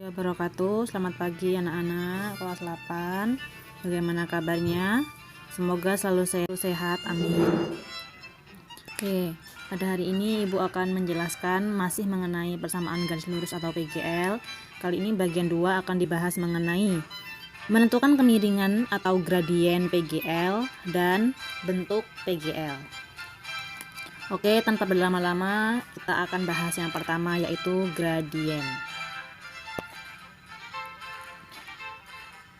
Wabarakatuh. Selamat pagi anak-anak kelas 8. Bagaimana kabarnya? Semoga selalu sehat, amin. Oke, pada hari ini Ibu akan menjelaskan masih mengenai persamaan garis lurus atau PGL. Kali ini bagian 2 akan dibahas mengenai menentukan kemiringan atau gradien PGL dan bentuk PGL. Oke, tanpa berlama-lama kita akan bahas yang pertama, yaitu gradien.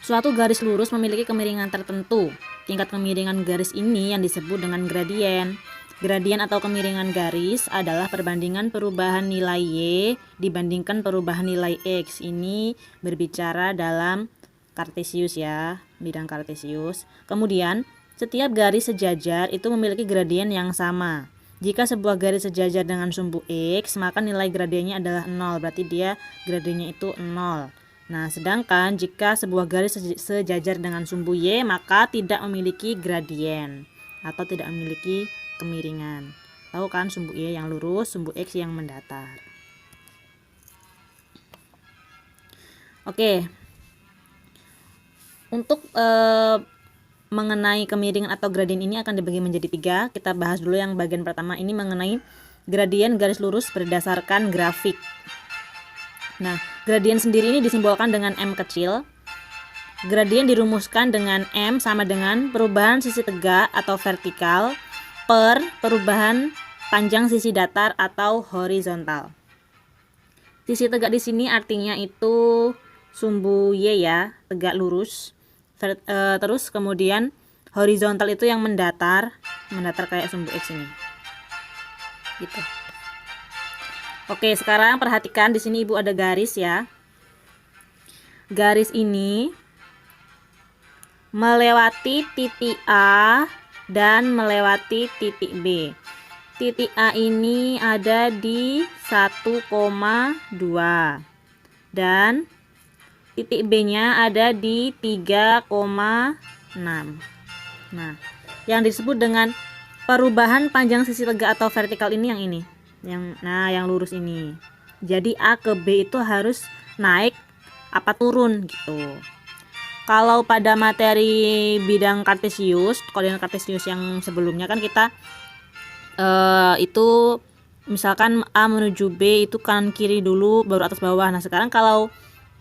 Suatu garis lurus memiliki kemiringan tertentu. Tingkat kemiringan garis ini yang disebut dengan gradien. Gradien atau kemiringan garis adalah perbandingan perubahan nilai Y dibandingkan perubahan nilai X. Ini berbicara dalam Kartesius ya, bidang Kartesius. Kemudian, setiap garis sejajar itu memiliki gradien yang sama. Jika sebuah garis sejajar dengan sumbu X, maka nilai gradiennya adalah 0, berarti dia gradiennya itu 0. Nah, sedangkan jika sebuah garis sejajar dengan sumbu Y, maka tidak memiliki gradien atau tidak memiliki kemiringan. Tahu kan, sumbu Y yang lurus, sumbu X yang mendatar. Oke. Untuk mengenai kemiringan atau gradien ini akan dibagi menjadi 3. Kita bahas dulu yang bagian pertama, ini mengenai gradien garis lurus berdasarkan grafik. Nah, gradien sendiri ini disimbolkan dengan M kecil. Gradien dirumuskan dengan M sama dengan perubahan sisi tegak atau vertikal per perubahan panjang sisi datar atau horizontal. Sisi tegak di sini artinya itu sumbu Y ya, tegak lurus. Terus kemudian horizontal itu yang mendatar kayak sumbu X ini. Gitu. Oke, sekarang perhatikan di sini Ibu ada garis ya. Garis ini melewati titik A dan melewati titik B. Titik A ini ada di 1,2 dan titik B-nya ada di 3,6. Nah, yang disebut dengan perubahan panjang sisi tegak atau vertikal ini yang ini. Yang lurus ini. Jadi A ke B itu harus naik apa turun gitu. Kalau pada materi bidang Kartesius, koordinat Kartesius yang sebelumnya kan kita itu misalkan A menuju B itu kanan kiri dulu baru atas bawah. Nah, sekarang kalau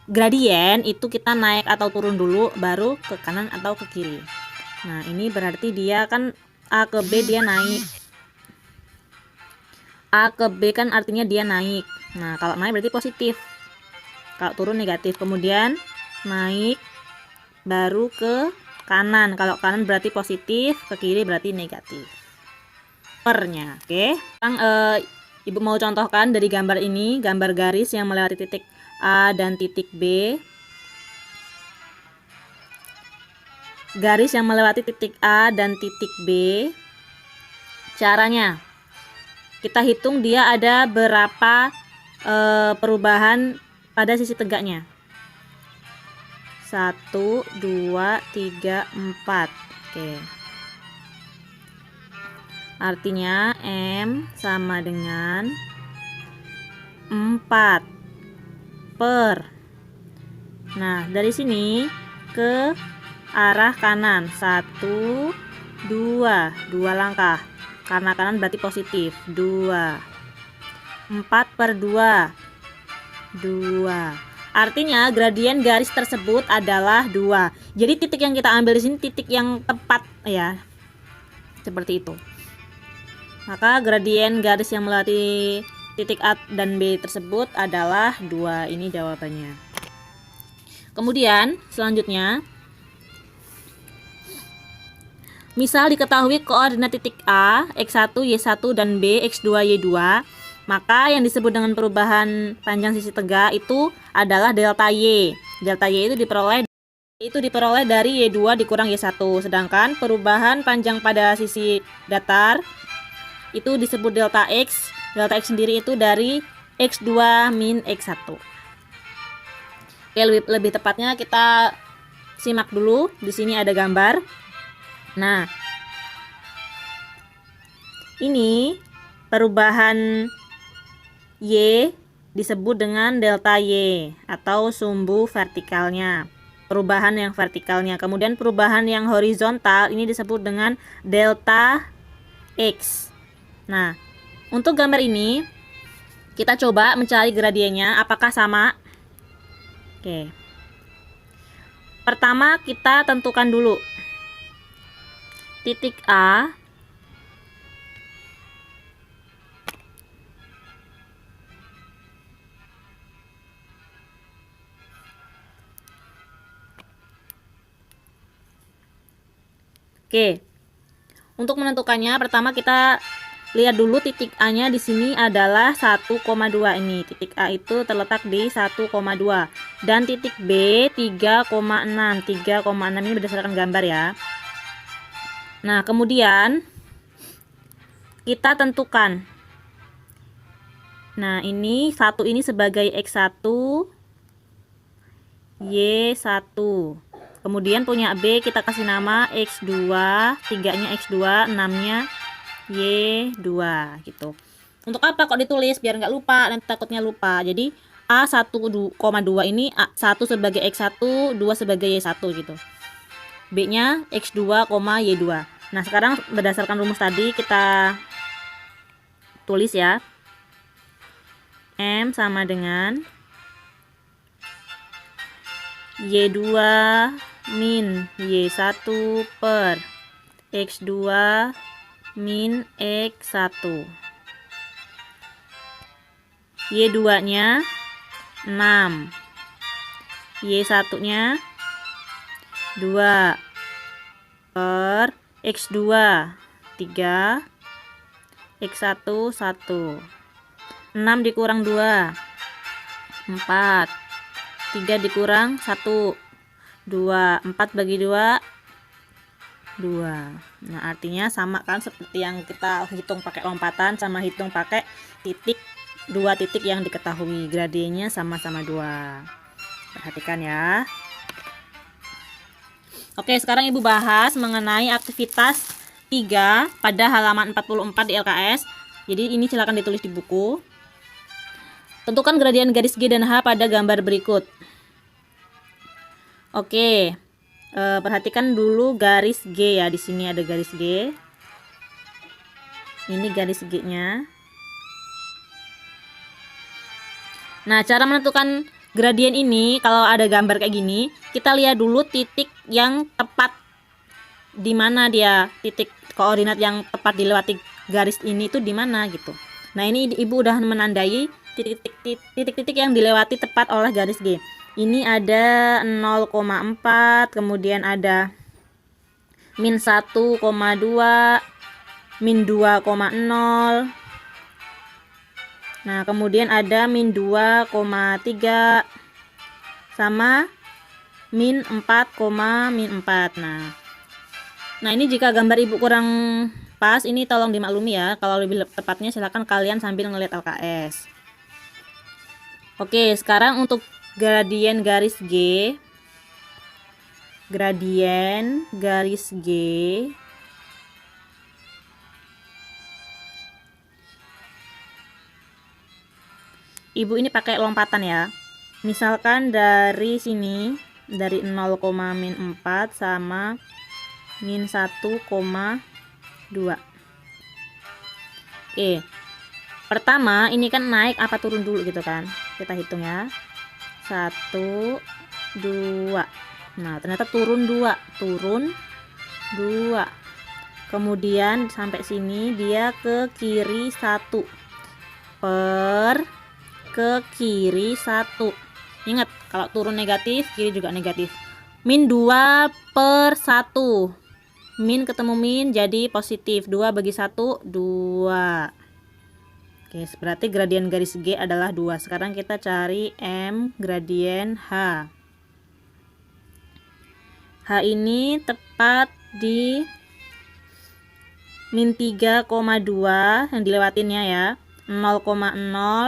gradien itu kita naik atau turun dulu baru ke kanan atau ke kiri. Nah, ini berarti dia kan A ke B dia naik. A ke B kan artinya dia naik. Nah, kalau naik berarti positif. Kalau turun negatif. Kemudian naik baru ke kanan. Kalau kanan berarti positif, ke kiri berarti negatif. Pernya, oke. Sekarang Ibu mau contohkan dari gambar ini, gambar garis yang melewati titik A dan titik B. Garis yang melewati titik A dan titik B. Caranya kita hitung dia ada berapa perubahan pada sisi tegaknya. 1, 2, 3, 4. Oke. Artinya M sama dengan 4 per. Nah, dari sini ke arah kanan 1, 2 langkah. Karena kanan berarti positif 2. 4 per 2 artinya gradien garis tersebut adalah 2. Jadi titik yang kita ambil di sini titik yang tepat ya, seperti itu. Maka gradien garis yang melewati titik A dan B tersebut adalah 2. Ini jawabannya. Kemudian selanjutnya, misal diketahui koordinat titik A, X1, Y1, dan B, X2, Y2, maka yang disebut dengan perubahan panjang sisi tegak itu adalah delta Y. Delta Y itu diperoleh dari Y2 dikurang Y1. Sedangkan perubahan panjang pada sisi datar itu disebut delta X. Delta X sendiri itu dari X2 min X1. Oke, lebih tepatnya kita simak dulu. Di sini ada gambar. Nah, ini perubahan Y disebut dengan delta Y atau sumbu vertikalnya, perubahan yang vertikalnya. Kemudian perubahan yang horizontal ini disebut dengan delta X. Nah, untuk gambar ini kita coba mencari gradiennya apakah sama. Oke. Pertama kita tentukan dulu titik A Oke. Untuk menentukannya pertama kita lihat dulu titik A-nya di sini adalah 1,2 ini. Titik A itu terletak di 1,2 dan titik B 3,6. 3,6 ini berdasarkan gambar ya. Nah, kemudian kita tentukan. Nah, ini satu ini sebagai X1, Y1. Kemudian punya B kita kasih nama X2, 3-nya X2, 6-nya Y2 gitu. Untuk apa kok ditulis? Biar nggak lupa, nanti takutnya lupa. Jadi A 1,2 ini 1 sebagai X1, 2 sebagai Y1 gitu. B-nya X2, Y2. Nah, sekarang berdasarkan rumus tadi kita tulis ya. M sama dengan Y2 min Y1 per X2 min X1. Y2 nya 6, Y1 nya 2 per X2 3, X1 1. 6 dikurang 2 4, 3 dikurang 1 2, 4 bagi 2 2. Nah, artinya sama kan seperti yang kita hitung pakai lompatan sama hitung pakai titik, dua titik yang diketahui gradiennya sama-sama 2. Perhatikan ya. Oke, sekarang Ibu bahas mengenai aktivitas 3 pada halaman 44 di LKS. Jadi ini silakan ditulis di buku. Tentukan gradien garis G dan H pada gambar berikut. Oke, perhatikan dulu garis G ya. Di sini ada garis G. Ini garis G-nya. Nah, cara menentukan gradien ini kalau ada gambar kayak gini, kita lihat dulu titik yang tepat di mana dia, titik koordinat yang tepat dilewati garis ini itu di mana gitu. Nah, ini Ibu udah menandai titik-titik yang dilewati tepat oleh garis G. Ini ada 0,4, kemudian ada min 1,2, min 2,0. Nah, kemudian ada min 2,3 sama min 4, min 4. Nah, ini jika gambar Ibu kurang pas, ini tolong dimaklumi ya. Kalau lebih tepatnya silakan kalian sambil ngelihat LKS. Oke, sekarang untuk gradien garis G. Gradien garis G Ibu ini pakai lompatan ya. Misalkan dari sini, dari 0,-4 sama min 1,2. Oke. Pertama, ini kan naik apa turun dulu gitu kan. Kita hitung ya. 1, 2. Nah, ternyata turun 2. Turun 2. Kemudian sampai sini dia ke kiri 1. Per ke kiri 1. Ingat, kalau turun negatif, kiri juga negatif. Min 2 per 1. Min ketemu min jadi positif. 2 bagi 1, 2. Oke, berarti gradien garis G adalah 2. Sekarang kita cari M gradien H. H ini tepat di min 3,2 yang dilewatinnya ya. 0,0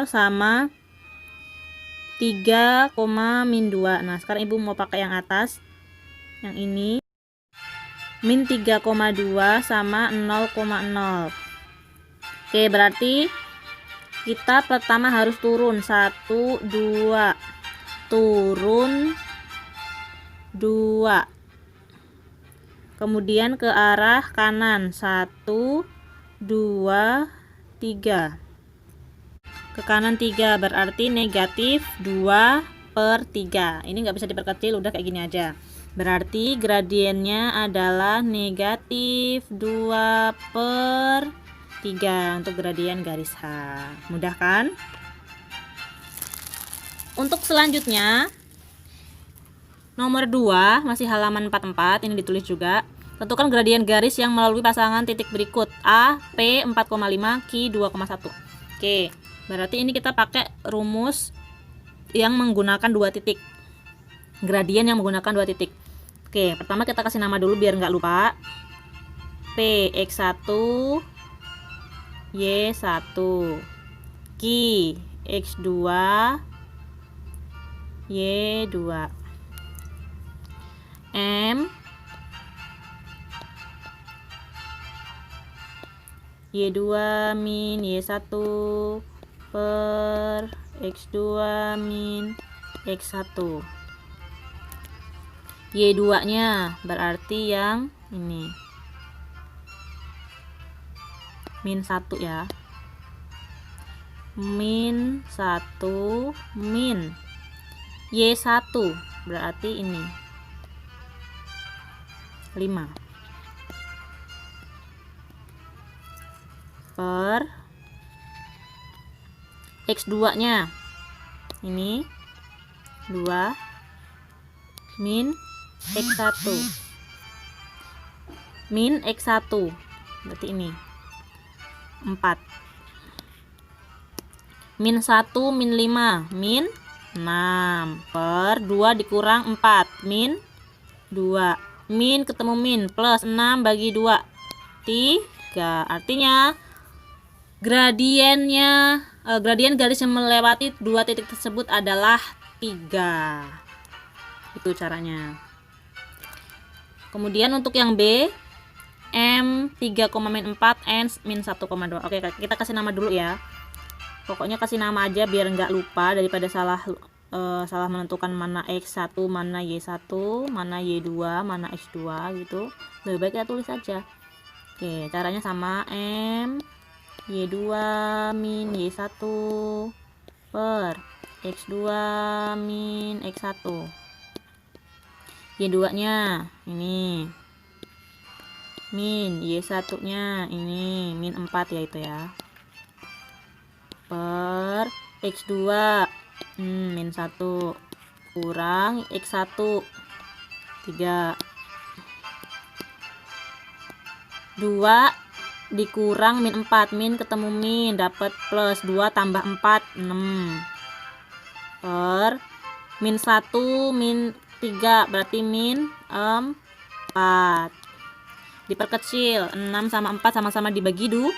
sama 3,-2. Nah, sekarang Ibu mau pakai yang atas. Yang ini min 3,2 sama 0,0. Oke, berarti kita pertama harus turun 1 2, turun 2, kemudian ke arah kanan 1 2 3, ke kanan 3, berarti negatif 2/3. Ini nggak bisa diperkecil, udah kayak gini aja. Berarti gradiennya adalah negatif 2/3 untuk gradien garis H. Mudah kan? Untuk selanjutnya nomor 2 masih halaman 44, ini ditulis juga. Tentukan gradien garis yang melalui pasangan titik berikut. A, P 4,5, Q 2,1. Oke, berarti ini kita pakai rumus yang menggunakan 2 titik. Gradien yang menggunakan 2 titik. Oke, pertama kita kasih nama dulu biar nggak lupa. P X1 Y1, Q X2 Y2, M Y2 min Y1 per X2 min X1. Y2 nya berarti yang ini min 1 ya, min 1 min Y1 berarti ini 5 per X2 nya ini 2 min X1 min X1 berarti ini 4, min 1 min 5 min 6 per 2 dikurang 4 min 2, min ketemu min plus 6 bagi 2 3. Artinya gradien garis yang melewati 2 titik tersebut adalah 3. Itu caranya. Kemudian untuk yang B, M 3,4 N min 1,2. Oke, kita kasih nama dulu ya. Pokoknya kasih nama aja biar nggak lupa, daripada salah menentukan mana X1, mana Y1, mana Y2, mana X2 gitu. Lebih baik kita tulis aja. Oke, caranya sama. M Y2 min Y1 per X2 min X1. Y2 nya ini min Y1 nya ini min 4 ya, itu ya, per X2 min 1 kurang X1 3, 2 dikurang min 4, min ketemu min dapat plus 2 tambah 4 6 per min 1 min 3 berarti min 4, diperkecil 6 sama 4 sama-sama dibagi 2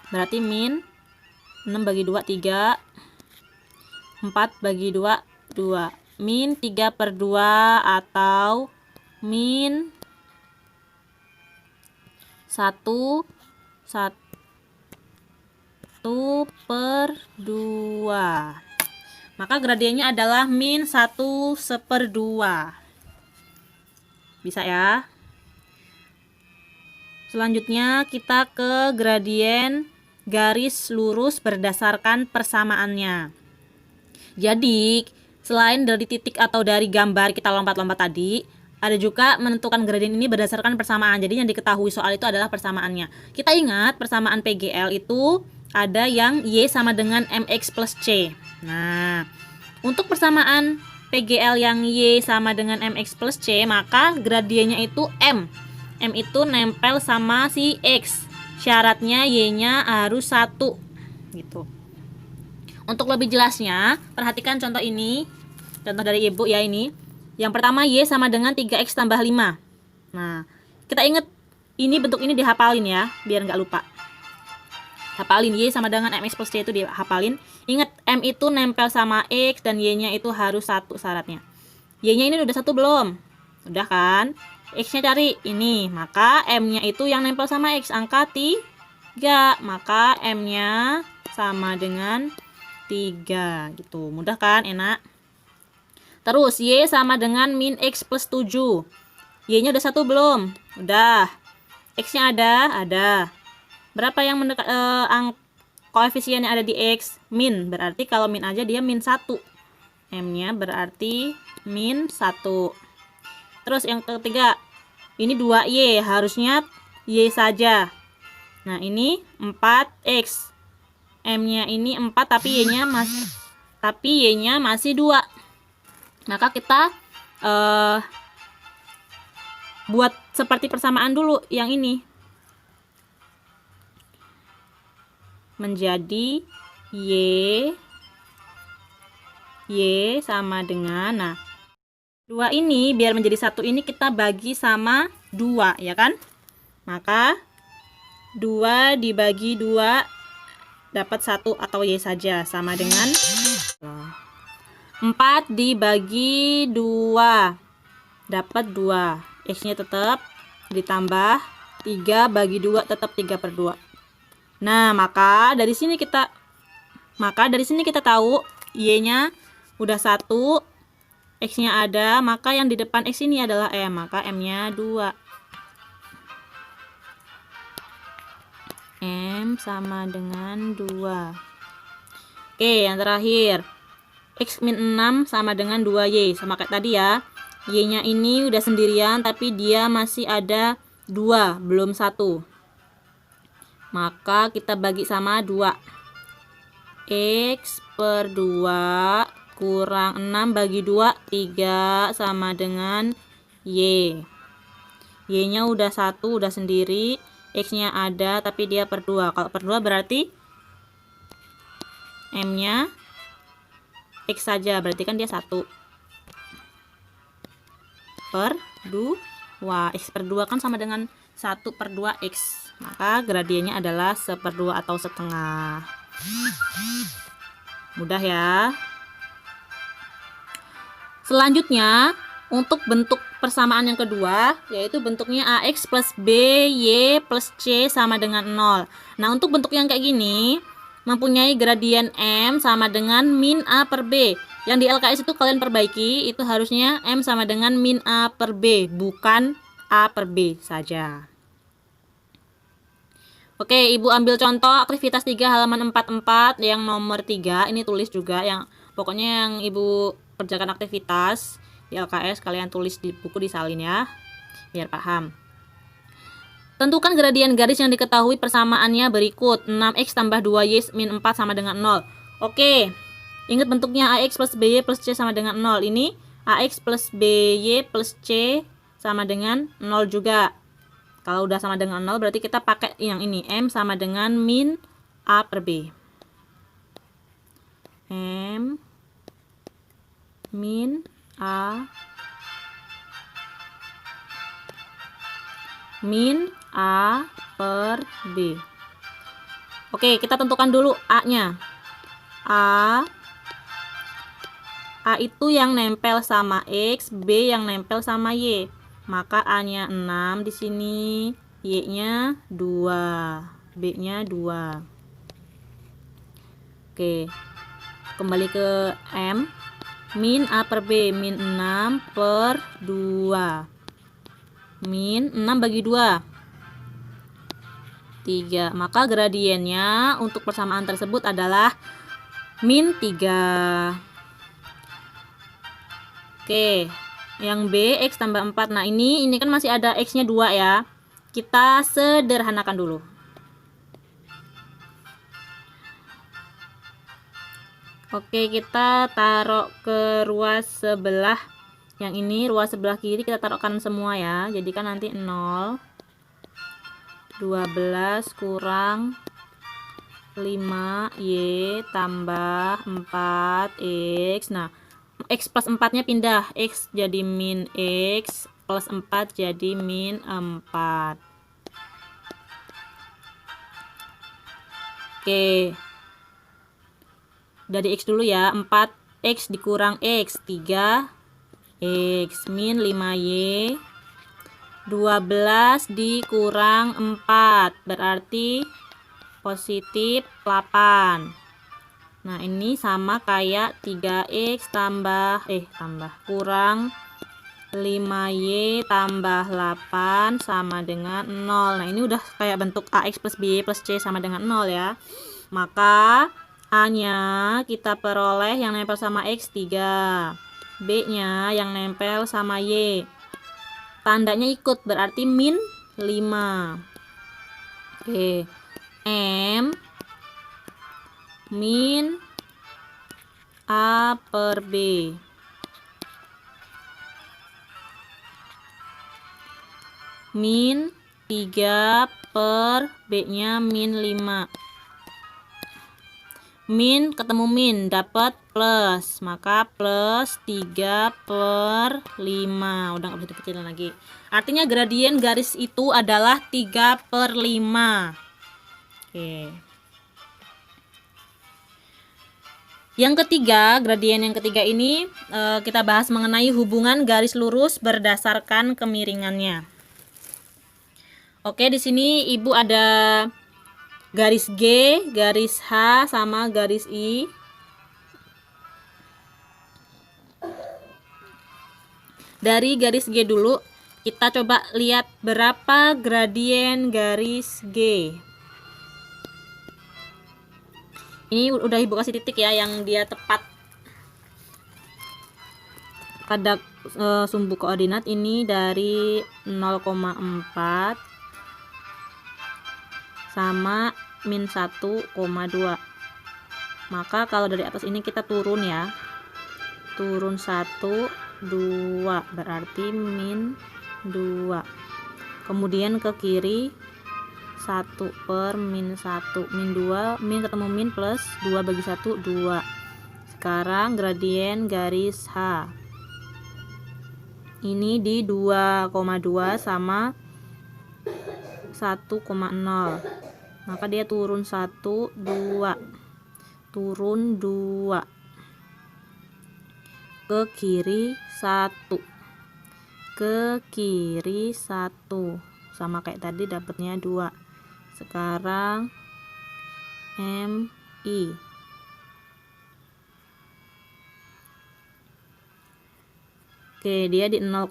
berarti min 6 bagi 2 3, 4 bagi 2 2, min 3/2 atau min 1/2. Maka gradiennya adalah min 1/2. Bisa ya. Selanjutnya kita ke gradien garis lurus berdasarkan persamaannya. Jadi selain dari titik atau dari gambar kita lompat-lompat tadi, ada juga menentukan gradien ini berdasarkan persamaan. Jadi yang diketahui soal itu adalah persamaannya. Kita ingat persamaan PGL itu ada yang Y sama dengan MX plus C. Nah, untuk persamaan PGL yang Y sama dengan MX plus C, maka gradiennya itu M. M itu nempel sama si X. Syaratnya Y-nya harus 1 gitu. Untuk lebih jelasnya, perhatikan contoh ini. Contoh dari ibu ya ini. Yang pertama Y sama dengan 3X tambah 5. Nah, kita ingat ini bentuk ini dihafalin ya, biar nggak lupa. Hafalin Y sama dengan MX plus C itu dihafalin. Ingat M itu nempel sama X dan Y-nya itu harus 1 syaratnya. Y-nya ini udah 1 belum? Udah kan? X-nya cari ini, maka M-nya itu yang nempel sama X angka 3, maka M-nya sama dengan 3 gitu. Mudah kan? Enak. Terus Y sama dengan min X plus 7. Y-nya udah 1 belum? Udah. X-nya ada? Ada. Berapa yang mendekat koefisien yang ada di X? Min. Berarti kalau min aja dia min 1. M-nya berarti min 1. Terus yang ketiga, ini 2Y, harusnya Y saja. Nah, ini 4X. M-nya ini 4 tapi Y-nya masih 2. Maka kita buat seperti persamaan dulu yang ini. Menjadi Y sama dengan, nah 2 ini biar menjadi 1 ini kita bagi sama 2 ya kan. Maka 2 dibagi 2 dapat 1 atau Y saja, sama dengan 4 dibagi 2 dapat 2, X nya tetap ditambah 3 bagi 2 tetap 3/2. Nah, maka dari sini kita tahu Y nya udah 1, X nya ada, maka yang di depan X ini adalah M, maka M nya 2. M sama dengan 2. Oke, yang terakhir X min 6 sama dengan 2Y, sama kayak tadi ya. Y nya ini udah sendirian tapi dia masih ada 2, belum 1. Maka kita bagi sama 2. X per 2 kurang 6 bagi 2, 3 sama dengan Y. Y nya udah 1, udah sendiri. X nya ada tapi dia per 2. Kalau per 2 berarti M nya X saja, berarti kan dia 1 per 2. X per 2 kan sama dengan 1 per 2 X. Maka gradiennya adalah 1/2 atau setengah. Mudah ya. Selanjutnya untuk bentuk persamaan yang kedua, yaitu bentuknya AX plus BY plus C sama dengan 0. Nah, untuk bentuk yang kayak gini mempunyai gradien M sama dengan min A per B. Yang di LKS itu kalian perbaiki, itu harusnya M sama dengan min A per B, bukan A per B saja. Oke, Ibu ambil contoh aktivitas 3 halaman 44 yang nomor 3. Ini tulis juga, yang pokoknya yang Ibu kerjakan aktivitas di LKS kalian tulis di buku disalin ya, biar paham. Tentukan gradien garis yang diketahui persamaannya berikut. 6X tambah 2Y min 4 sama dengan 0. Oke, ingat bentuknya AX plus BY plus C sama dengan 0. Ini AX plus BY plus C sama dengan 0 juga. Kalau udah sama dengan 0 berarti kita pakai yang ini, M sama dengan min A per B. M min A per B. Oke, kita tentukan dulu A-nya. A itu yang nempel sama X, B yang nempel sama Y. Maka A-nya 6 di sini, Y-nya 2, B-nya 2. Oke. Kembali ke M. Min A per B, min 6 per 2. Min 6 bagi 2, 3. Maka gradiennya untuk persamaan tersebut adalah min 3. Oke, yang B X tambah 4. Nah, ini kan masih ada X nya 2 ya. Kita sederhanakan dulu. Oke, kita taruh ke ruas sebelah. Yang ini ruas sebelah kiri kita taruhkan semua ya. Jadi kan nanti 0, 12 kurang 5Y tambah 4X. Nah, X plus 4 nya pindah, X jadi min X plus 4 jadi min 4. Oke, dari X dulu ya. 4X dikurang X, 3 X min 5Y. 12 dikurang 4 berarti positif 8. Nah, ini sama kayak 3x kurang 5y tambah 8 sama dengan 0. Nah, ini udah kayak bentuk ax plus by plus c sama dengan 0 ya. Maka A-nya kita peroleh yang nempel sama X 3, B-nya yang nempel sama Y. Tandanya ikut, berarti min 5. Oke, M min A per B. Min 3 per B-nya min 5. Min ketemu min dapat plus, maka plus 3 per 5. Udah nggak bisa dikecilin lagi. Artinya gradien garis itu adalah 3 per 5. Oke. Yang ketiga, gradien yang ketiga ini kita bahas mengenai hubungan garis lurus berdasarkan kemiringannya. Oke, di sini Ibu ada garis G, garis H, sama garis I. Dari garis G dulu, kita coba lihat berapa gradien garis G. Ini udah Ibu kasih titik ya, yang dia tepat pada sumbu koordinat ini dari 0,4 sama min 1,2. Maka kalau dari atas ini kita turun ya, turun 1, 2, berarti min 2. Kemudian ke kiri 1 per min 1, min 2, min ketemu min plus 2 bagi 1, 2. Sekarang gradien garis H ini di 2,2 sama 1,0. Maka dia turun 1, 2, turun 2, ke kiri 1, ke kiri 1, sama kayak tadi dapatnya 2. Sekarang MI. Oke, dia di 0,0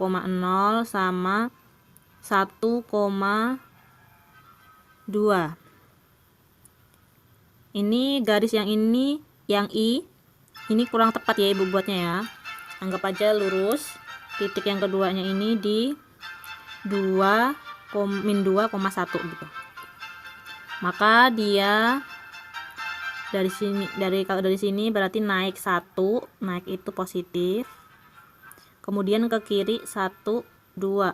sama 1,2. Ini garis yang ini, yang I, ini kurang tepat ya Ibu buatnya ya. Anggap aja lurus. Titik yang keduanya ini di 2,1 gitu. Maka dia dari sini, kalau dari sini berarti naik 1, naik itu positif. Kemudian ke kiri 1, 2.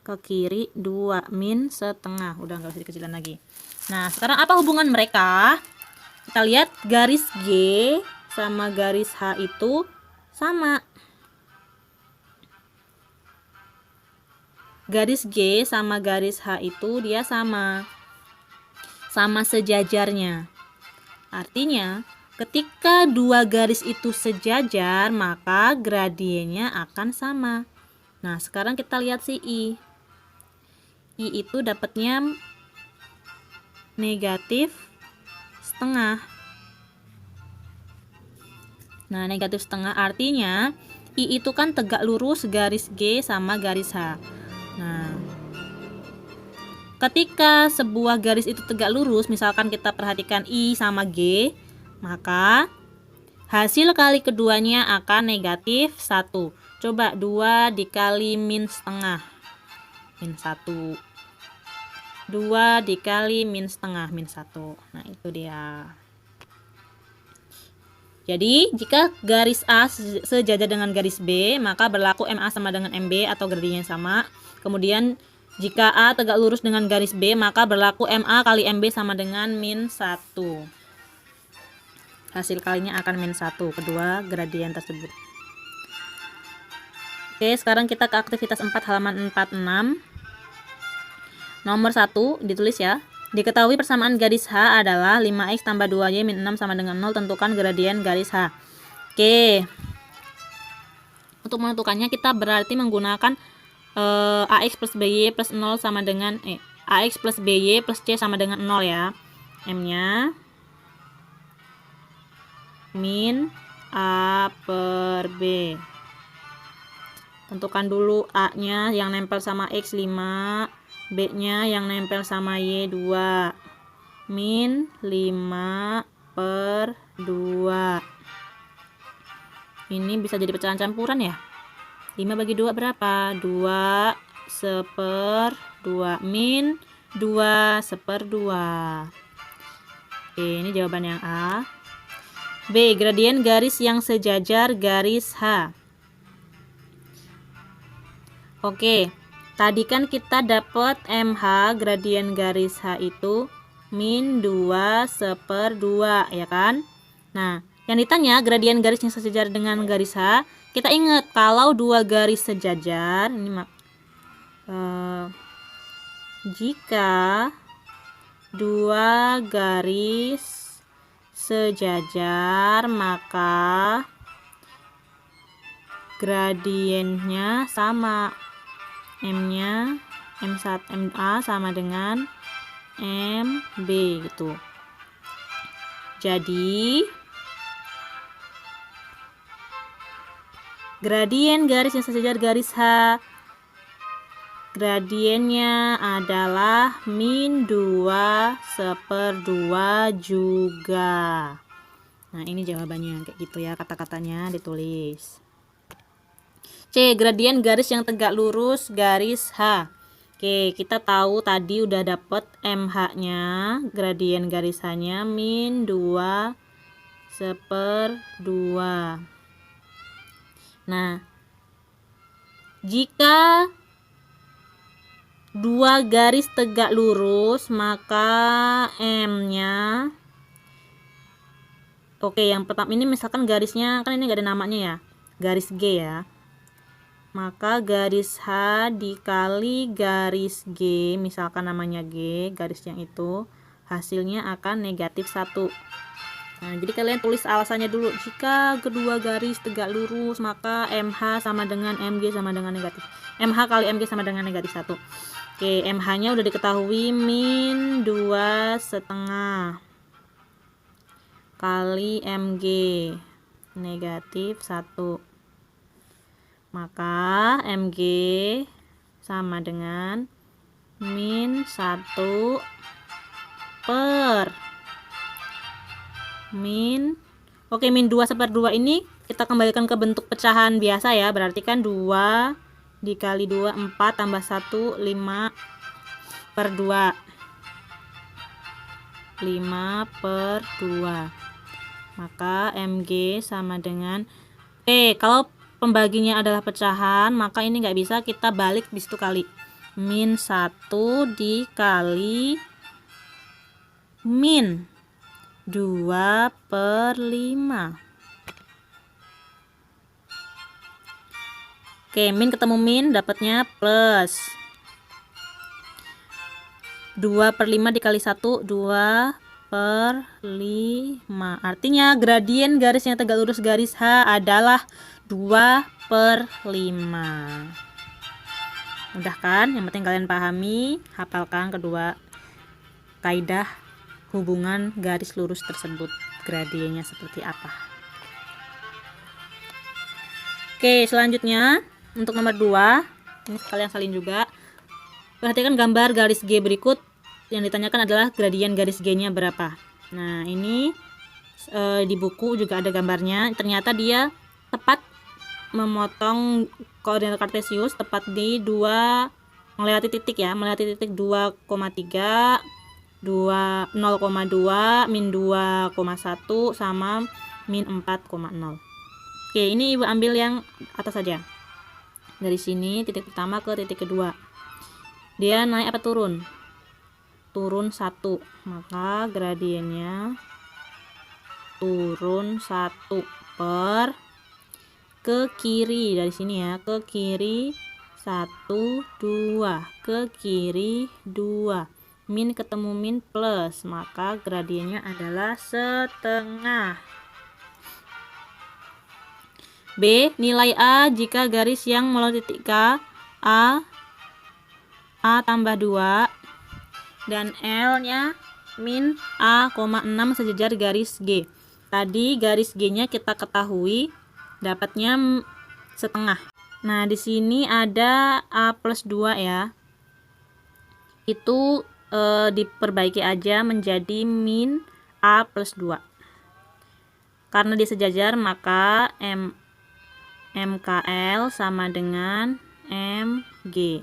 Ke kiri 2, min setengah. Udah nggak usah dikecilin lagi. Nah, sekarang apa hubungan mereka? Kita lihat garis G sama garis H itu sama. Garis G sama garis H itu dia sama sejajarnya. Artinya, ketika dua garis itu sejajar, maka gradiennya akan sama. Nah, sekarang kita lihat si I. I itu dapatnya negatif setengah. Nah, negatif setengah artinya I itu kan tegak lurus garis G sama garis H. Nah, ketika sebuah garis itu tegak lurus, misalkan kita perhatikan I sama G, maka hasil kali keduanya akan negatif 1. Coba 2 dikali min setengah, min 1. 2 dikali min setengah, min 1. Nah, itu dia. Jadi, jika garis A sejajar dengan garis B, maka berlaku MA sama dengan MB atau gradiennya sama. Kemudian, jika A tegak lurus dengan garis B, maka berlaku MA kali MB sama dengan min 1. Hasil kalinya akan min 1, kedua gradien tersebut. Oke, sekarang kita ke aktivitas 4 halaman 46. Nomor 1 ditulis ya. Diketahui persamaan garis H adalah 5x tambah 2y min 6 sama dengan 0. Tentukan gradien garis H. Oke. Untuk menentukannya kita berarti menggunakan AX plus BY plus 0 sama dengan AX plus BY plus C sama dengan 0 ya. M-nya min A per B. Tentukan dulu A-nya yang nempel sama X 5, B-nya yang nempel sama Y 2. Min 5 per 2. Ini bisa jadi pecahan campuran ya. 5 bagi 2 berapa? 2 seper 2 min 2 seper 2. Oke, ini jawaban yang A. B. Gradien garis yang sejajar garis H. Oke, tadi kan kita dapat MH gradien garis H itu min 2 seper 2, ya kan? Nah, yang ditanya gradien garis yang sejajar dengan garis H, kita ingat kalau dua garis sejajar, ini jika dua garis sejajar maka gradiennya sama. M-nya MA sama dengan MB gitu. Jadi gradien garis yang sejajar garis H, gradiennya adalah min 2 seper 2 juga. Nah, ini jawabannya kayak gitu ya, kata-katanya ditulis. C. Gradien garis yang tegak lurus garis H. Oke, kita tahu tadi udah dapet MH-nya, gradien garis H-nya min 2 seper 2. Nah, jika dua garis tegak lurus maka M-nya, oke, yang pertama ini misalkan garisnya kan ini gak ada namanya ya, garis G ya, maka garis H dikali garis G, misalkan namanya G, garis yang itu hasilnya akan negatif 1. Nah, jadi kalian tulis alasannya dulu. Jika kedua garis tegak lurus maka MH sama dengan MG sama dengan negatif. MH kali MG sama dengan negatif 1. Oke, MH-nya udah diketahui min 2 setengah kali MG negatif 1. Maka MG sama dengan min 1 per min 2 seper 2 ini kita kembalikan ke bentuk pecahan biasa ya, berarti kan 2 dikali 2 4 tambah 1 5 per 2 5 per 2, maka MG sama dengan kalau pembaginya adalah pecahan maka ini nggak bisa kita balik di situ kali, min 1 dikali min 2 per 5. Oke, min ketemu min dapatnya plus 2 per 5 dikali 1 2 per 5. Artinya gradien garis yang tegak lurus garis H adalah 2 per 5. Mudah kan? Yang penting kalian pahami, hafalkan kedua kaidah hubungan garis lurus tersebut, gradiennya seperti apa. Oke, selanjutnya untuk nomor 2, ini kalian salin juga. Perhatikan gambar garis G berikut. Yang ditanyakan adalah gradien garis G-nya berapa. Nah, ini di buku juga ada gambarnya. Ternyata dia tepat memotong koordinat kartesius tepat di 2 melewati titik ya, melewati titik 2,3 0,2 min 2,1 sama min 4,0. Oke, ini ibu ambil yang atas saja. Dari sini titik pertama ke titik kedua. Dia naik apa turun? Turun 1. Maka gradiennya turun 1 per ke kiri dari sini ya, ke kiri 1 2, ke kiri 2. Min ketemu min plus, maka gradiennya adalah setengah. B. Nilai A jika garis yang melalui titik K A tambah 2 dan L nya min A, 6 sejajar garis G. Tadi garis G-nya kita ketahui dapatnya setengah. Nah, di sini ada A plus 2 ya. Itu diperbaiki aja menjadi min A plus 2. Karena dia sejajar, maka MKL sama dengan MG.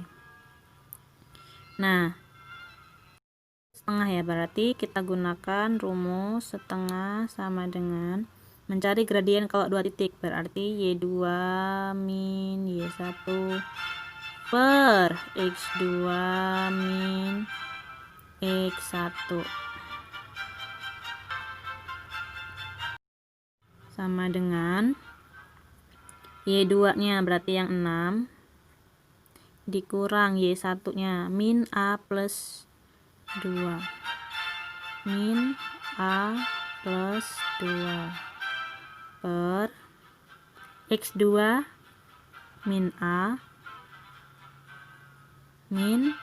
Nah, setengah ya, berarti kita gunakan rumus setengah sama dengan mencari gradien kalau 2 titik, berarti Y2 min Y1 per X2 min X1 sama dengan Y2 nya berarti yang 6 dikurang Y1 nya min A plus 2 min A plus 2 per X2 min A min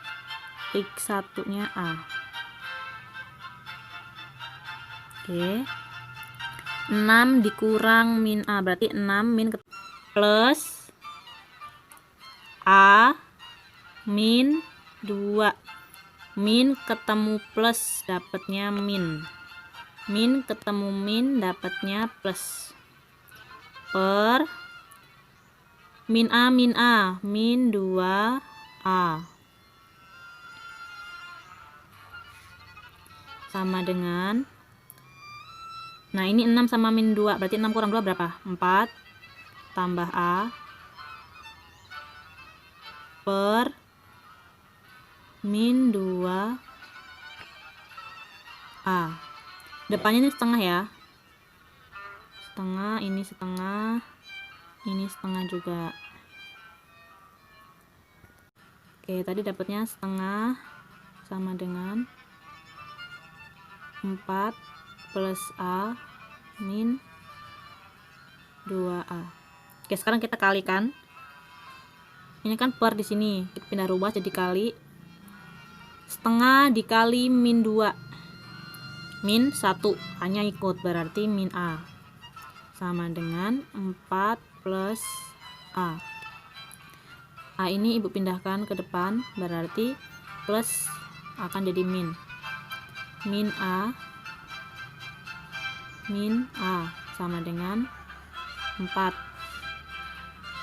X1 nya A. Oke, 6 dikurang min A berarti 6 min plus A min 2, min ketemu plus dapatnya min, min ketemu min dapatnya plus, per min A min 2A sama dengan, nah ini 6 sama min 2 berarti 6 kurang 2 berapa? 4 tambah A per min 2A. Depannya ini setengah ya, setengah, ini setengah, ini setengah juga. Oke, tadi dapatnya setengah sama dengan 4 plus A min 2A. Oke, sekarang kita kalikan. Ini kan per di sini, kita pindah rubah jadi kali. Setengah dikali min 2 min 1, hanya ikut, berarti min A sama dengan 4 plus A. A ini ibu pindahkan ke depan, berarti plus akan jadi min A sama dengan 4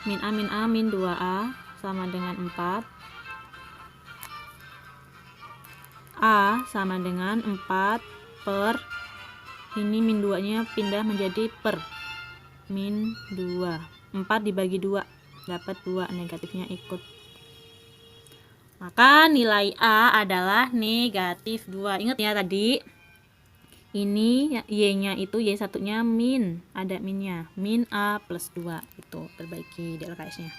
min A min 2A sama dengan 4, A sama dengan 4 per, ini min 2 nya pindah menjadi per, min 2, 4 dibagi 2 dapat 2, negatifnya ikut, maka nilai A adalah negatif 2. Ingat ya tadi ini Y nya itu Y1 nya min, ada minnya, min A plus 2, itu perbaiki di LKS nya.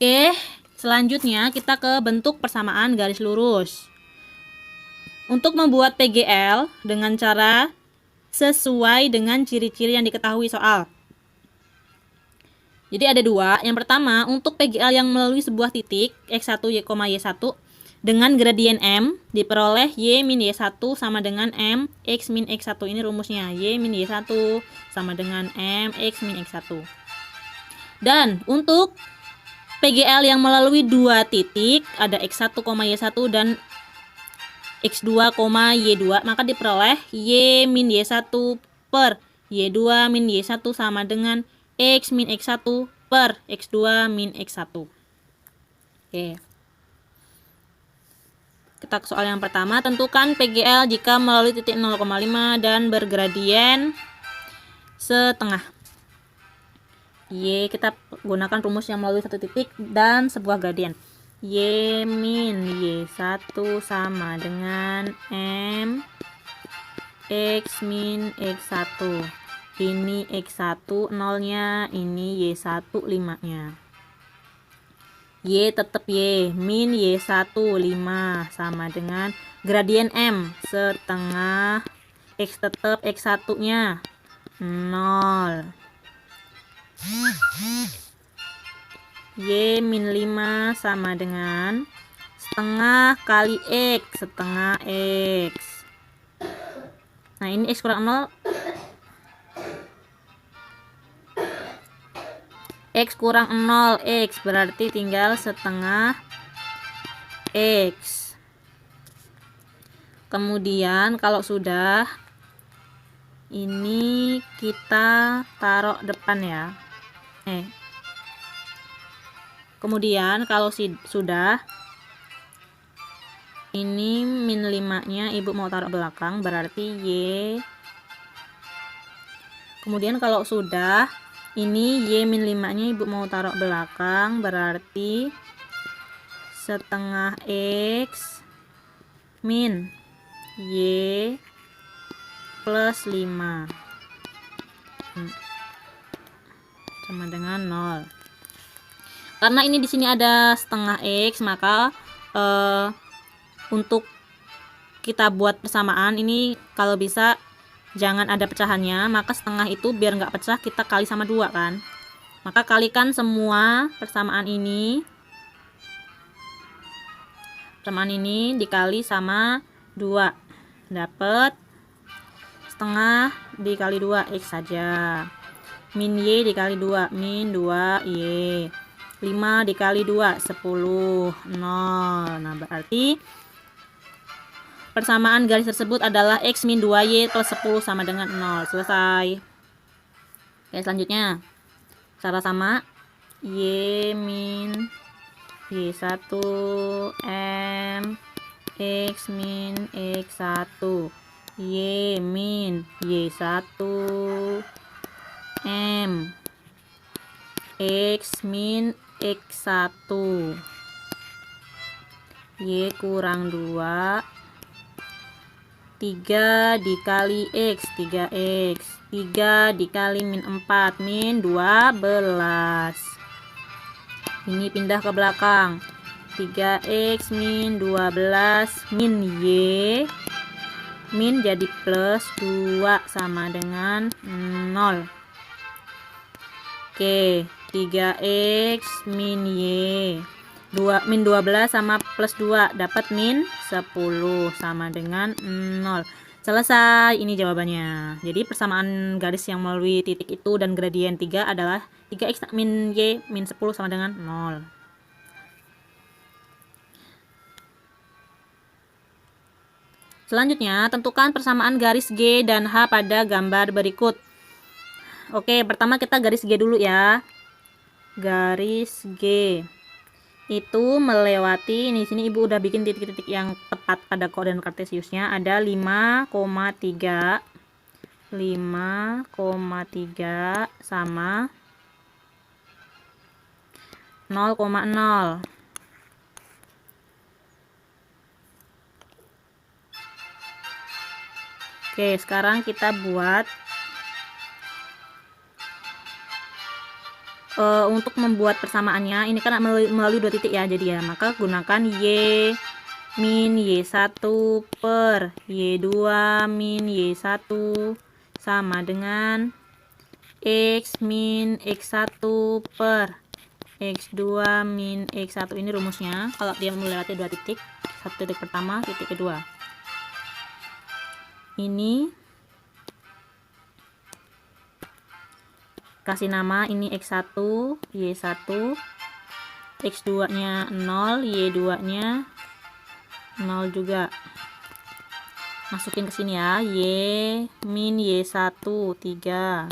Oke, selanjutnya kita ke bentuk persamaan garis lurus. Untuk membuat PGL dengan cara sesuai dengan ciri-ciri yang diketahui soal. Jadi ada dua. Yang pertama, untuk PGL yang melalui sebuah titik X1 Y1 dengan gradien M diperoleh Y min Y1 sama dengan M X min X1. Ini rumusnya, Y min Y1 sama dengan M X min X1. Dan untuk PGL yang melalui dua titik ada X1, Y1 dan X2, Y2, maka diperoleh Y min Y1 per Y2 min Y1 sama dengan X min X1 per X2 min X1. Oke. Kita ke soal yang pertama, tentukan PGL jika melalui titik 0,5 dan bergradien setengah. Y, kita gunakan rumus yang melalui satu titik dan sebuah gradien. Y min Y1 sama dengan M X min X1. Ini X1 0-nya, ini Y1 5-nya. Y tetap Y min Y1 5 sama dengan gradien M setengah, X tetap X1-nya 0. Y min 5 sama dengan setengah kali X, setengah X. Nah ini X kurang 0, X kurang 0, X berarti tinggal setengah X. Kemudian kalau sudah, ini kita taruh depan ya. Kemudian kalau sudah, ini min 5 nya ibu mau taruh belakang, berarti Y. Kemudian kalau sudah, ini Y min 5 nya ibu mau taruh belakang, berarti setengah X min Y plus 5 sama dengan 0. Karena ini di sini ada setengah X, maka untuk kita buat persamaan ini kalau bisa jangan ada pecahannya, maka setengah itu biar nggak pecah kita kali sama 2 kan. Maka kalikan semua persamaan ini dikali sama 2, dapat setengah dikali 2 X saja. Min Y dikali 2, min 2 Y. 5 dikali 2 10, 0. Nah berarti persamaan garis tersebut adalah X min 2Y plus 10 sama dengan 0. Selesai. Oke, selanjutnya cara sama, Y min Y1 M X min X1, Y min Y1 M X min X1, Y kurang 2, 3 dikali X, 3X, 3 dikali min 4, min 12. Ini pindah ke belakang, 3X min 12 min Y, min jadi plus 2 sama dengan 0. Oke, 3X min Y, min 12 sama plus 2 dapat min 10 sama dengan 0. Selesai, ini jawabannya. Jadi persamaan garis yang melalui titik itu dan gradien 3 adalah 3X min Y min 10 sama dengan 0. Selanjutnya, tentukan persamaan garis G dan H pada gambar berikut. Oke, pertama kita garis G dulu ya. Garis G itu melewati, ini sini ibu udah bikin titik-titik yang tepat pada koordinat kartesiusnya, ada 5,3 sama 0,0. Oke, sekarang kita buat untuk membuat persamaannya, ini kan melalui 2 titik ya, jadi ya maka gunakan Y min Y1 per Y2 min Y1 sama dengan X min X1 per X2 min X1. Ini rumusnya kalau dia melewati 2 titik, satu titik pertama, titik kedua. Ini kasih nama, ini X1, Y1, X2 nya 0, Y2 nya 0 juga. Masukin ke sini ya, Y min Y1 3,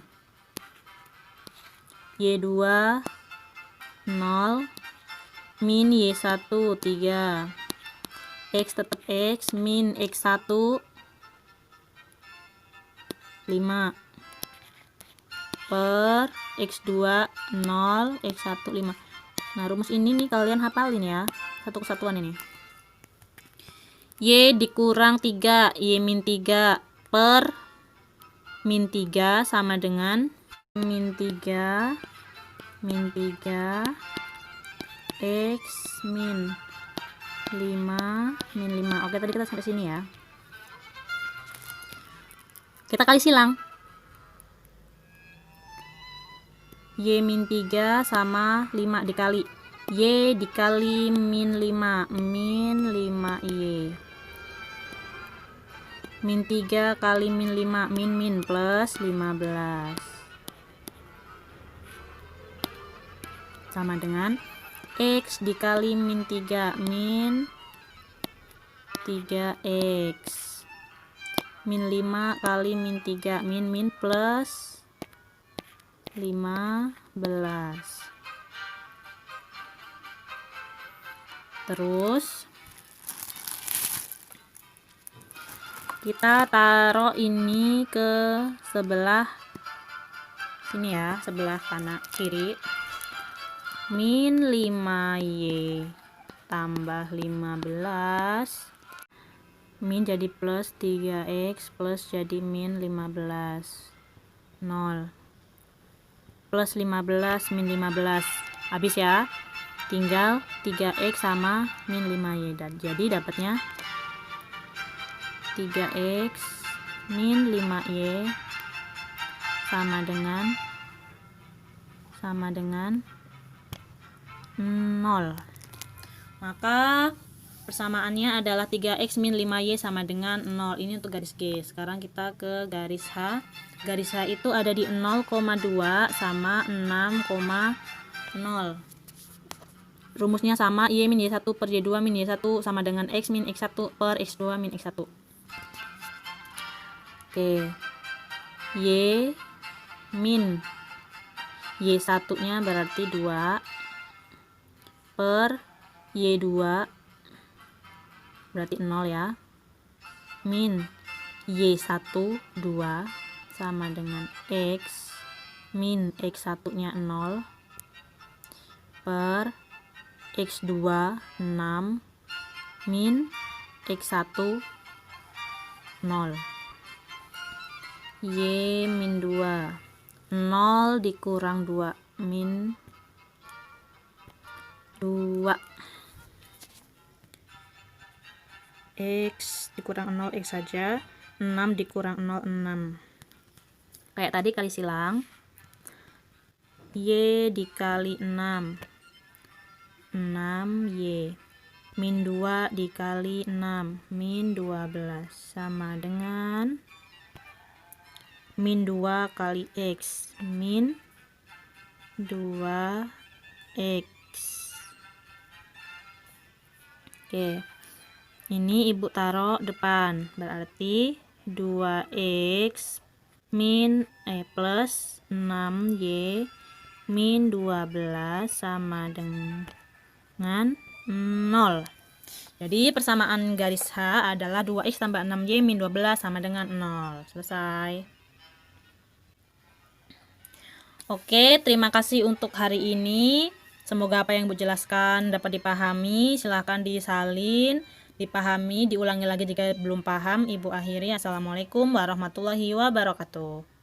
Y2 0 min Y1 3, X tetap X min X1 5 per X2 0, X1 5. Nah rumus ini nih kalian hafalin ya, satu kesatuan ini. Y dikurang 3, Y min 3 per min 3 sama dengan min 3 X min 5 min 5. Oke, tadi kita sampai sini ya. Kita kali silang. Y min 3 sama 5 dikali Y dikali min 5, min 5Y. Min 3 kali min 5, min plus 15. Sama dengan X dikali min 3, min 3X. Min 5 kali min 3, min plus 15. Terus kita taruh ini ke sebelah sini ya, sebelah kanan kiri. Min 5Y tambah 15, min jadi plus 3X plus jadi min 15, 0 plus 15 min 15 habis ya, tinggal 3X sama min 5Y, dan jadi dapatnya 3X min 5Y sama dengan 0. Maka persamaannya adalah 3X min 5Y sama dengan 0. Ini untuk garis G. Sekarang kita ke garis H. Garis H itu ada di 0,2 sama 6,0. Rumusnya sama, Y min Y1 per Y2 min Y1 sama dengan X min X1 per X2 min X1. Oke, Y min Y1 nya berarti 2 per Y2 berarti 0 ya, min Y1 2 sama dengan X min X1 nya 0 per X2 6 min X1 0. Y min 2, 0 dikurang 2, min 2. X dikurang 0 X saja, 6 dikurang 0 6. Kayak tadi kali silang. Y dikali 6, 6Y. Min 2 dikali 6, min 12 sama dengan min 2 kali X, min 2X. Oke, ini ibu taruh depan, berarti 2X min plus 6Y min 12 sama dengan 0. Jadi persamaan garis H adalah 2X tambah 6Y min 12 sama dengan 0. Selesai. Oke, terima kasih untuk hari ini. Semoga apa yang Ibu jelaskan dapat dipahami. Silahkan disalin, dipahami, diulangi lagi jika belum paham. Ibu akhiri. Assalamualaikum warahmatullahi wabarakatuh.